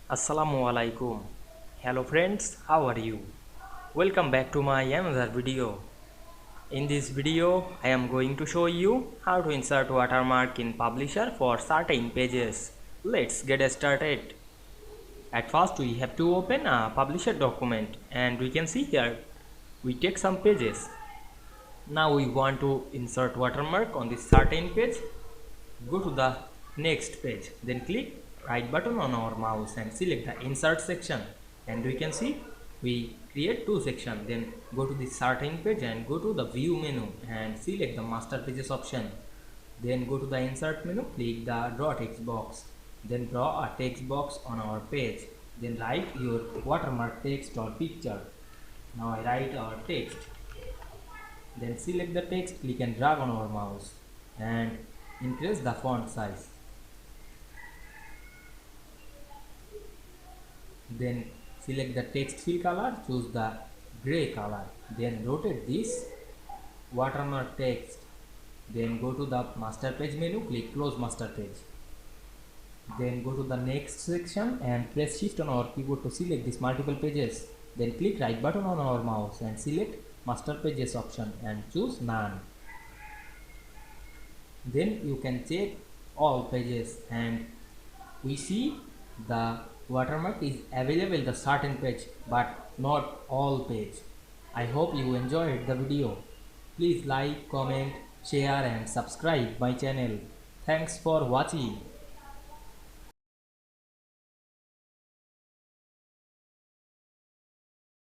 Assalamu Walaikum. Hello friends, how are you? Welcome back to my another video. In this video, I am going to show you how to insert watermark in publisher for certain pages. Let's get started. At first, we have to open a publisher document and we can see here we take some pages. Now we want to insert watermark on this certain page. Go to the next page, then click right button on our mouse and select the insert section, and we can see we create two sections. Then go to the certain page and go to the view menu and select the master pages option. Then go to the insert menu, click the draw text box, then draw a text box on our page, then write your watermark text or picture. Now I write our text, then select the text, click and drag on our mouse and increase the font size. Then select the text fill color, choose the gray color, then rotate this watermark text, then go to the master page menu, click close master page, then go to the next section and press shift on our keyboard to select these multiple pages, then click right button on our mouse and select master pages option and choose none. Then you can check all pages and we see the watermark is available in the certain page but not all page. I hope you enjoyed the video. Please like, comment, share and subscribe my channel. Thanks for watching.